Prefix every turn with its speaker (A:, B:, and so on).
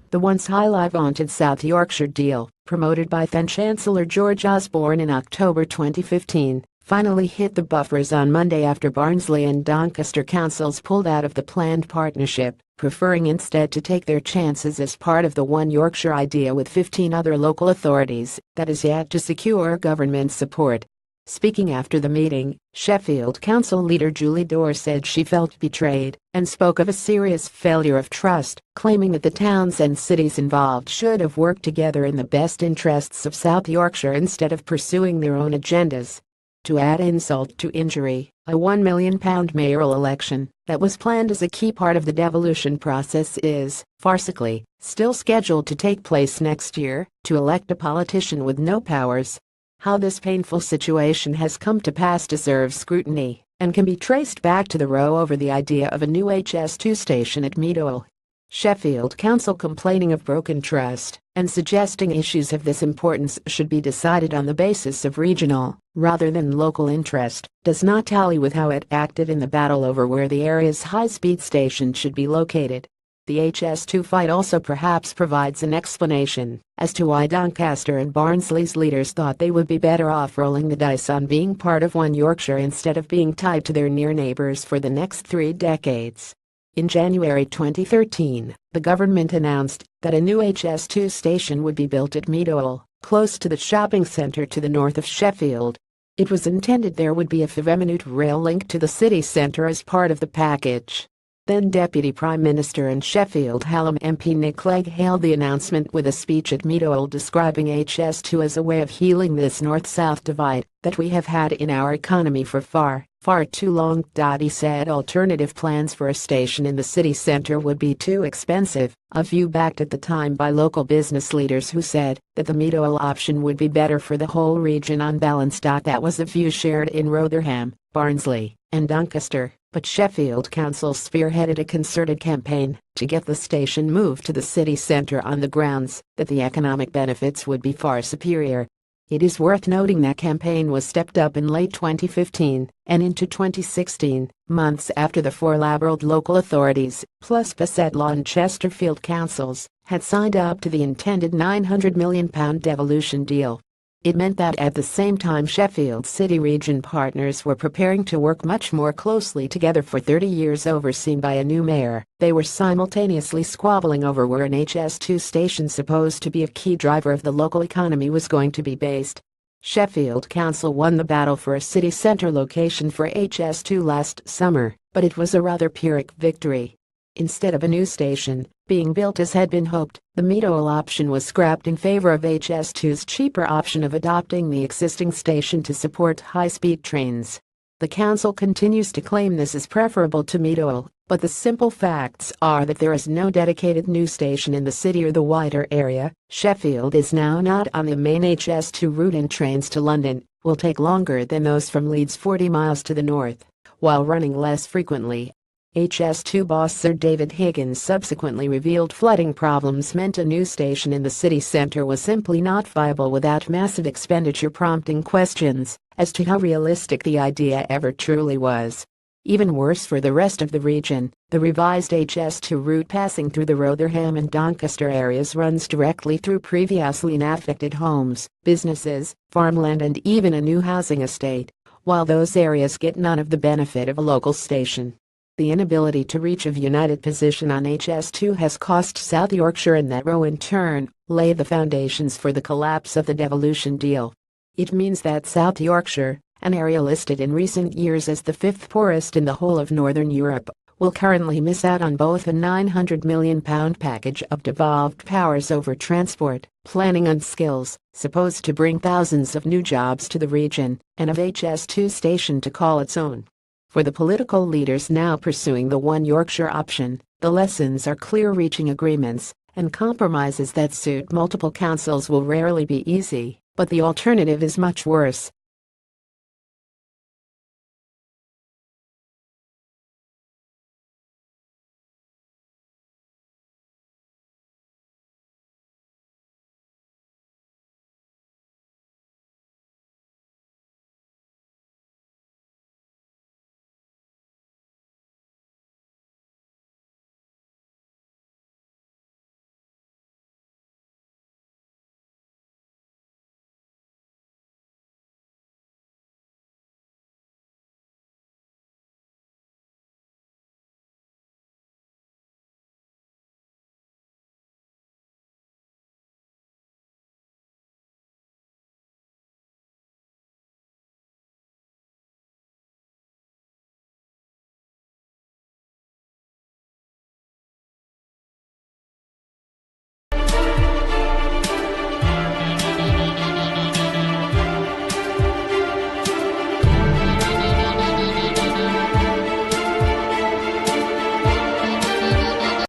A: The once highly vaunted South Yorkshire deal, promoted by then-Chancellor George Osborne in October 2015, finally hit the buffers on Monday after Barnsley and Doncaster councils pulled out of the planned partnership, preferring instead to take their chances as part of the One Yorkshire idea with 15 other local authorities that is yet to secure government support. Speaking after the meeting, Sheffield Council leader Julie Dorr said she felt betrayed and spoke of a serious failure of trust, claiming that the towns and cities involved should have worked together in the best interests of South Yorkshire instead of pursuing their own agendas. To add insult to injury, a £1 million mayoral election that was planned as a key part of the devolution process is, farcically, still scheduled to take place next year to elect a politician with no powers. How this painful situation has come to pass deserves scrutiny and can be traced back to the row over the idea of a new hs2 station at Meadowhall. Sheffield Council complaining of broken trust and suggesting issues of this importance should be decided on the basis of regional, rather than local interest, does not tally with how it acted in the battle over where the area's high-speed station should be located. The hs2 fight also perhaps provides an explanation as to why Doncaster and Barnsley's leaders thought they would be better off rolling the dice on being part of One Yorkshire instead of being tied to their near neighbours for the next 3 decades. In January 2013, the government announced that a new hs2 station would be built at Meadowhall, close to the shopping centre to the north of Sheffield. It was intended there would be a 5-minute rail link to the city centre as part of the package. Then Deputy Prime Minister and Sheffield Hallam MP Nick Clegg hailed the announcement with a speech at Meadowhall describing hs2 as a way of healing this north-south divide that we have had in our economy for far too long. He said alternative plans for a station in the city centre would be too expensive, a view backed at the time by local business leaders who said that the Meadowhall option would be better for the whole region on balance. That was a view shared in Rotherham, Barnsley, and Doncaster, but Sheffield Council spearheaded a concerted campaign to get the station moved to the city centre on the grounds that the economic benefits would be far superior. It is worth noting that campaign was stepped up in late 2015 and into 2016, months after the 4 labelled local authorities, plus Bassetlaw and Chesterfield councils, had signed up to the intended £900 million devolution deal. It meant that at the same time Sheffield City region partners were preparing to work much more closely together for 30 years overseen by a new mayor, they were simultaneously squabbling over where an hs2 station supposed to be a key driver of the local economy was going to be based. Sheffield Council won the battle for a city centre location for hs2 last summer, but it was a rather Pyrrhic victory. Instead of a new station being built as had been hoped, the Meadowhall option was scrapped in favor of hs2's cheaper option of adopting the existing station to support high-speed trains. The council continues to claim this is preferable to Meadowhall, but the simple facts are that there is no dedicated new station in the city or the wider area. Sheffield is now not on the main hs2 route and trains to London will take longer than those from Leeds 40 miles to the north, while running less frequently. hs2 boss Sir David Higgins subsequently revealed flooding problems meant a new station in the city centre was simply not viable without massive expenditure, prompting questions as to how realistic the idea ever truly was. Even worse for the rest of the region, the revised hs2 route passing through the Rotherham and Doncaster areas runs directly through previously unaffected homes, businesses, farmland and even a new housing estate, while those areas get none of the benefit of a local station. The inability to reach a united position on hs2 has cost South Yorkshire, and that row in turn laid the foundations for the collapse of the devolution deal. It means that South Yorkshire, an area listed in recent years as the 5th poorest in the whole of Northern Europe, will currently miss out on both a £900 million package of devolved powers over transport, planning and skills, supposed to bring thousands of new jobs to the region, and of hs2 station to call its own. For the political leaders now pursuing the One Yorkshire option, the lessons are clear: reaching agreements and compromises that suit multiple councils will rarely be easy, but the alternative is much worse.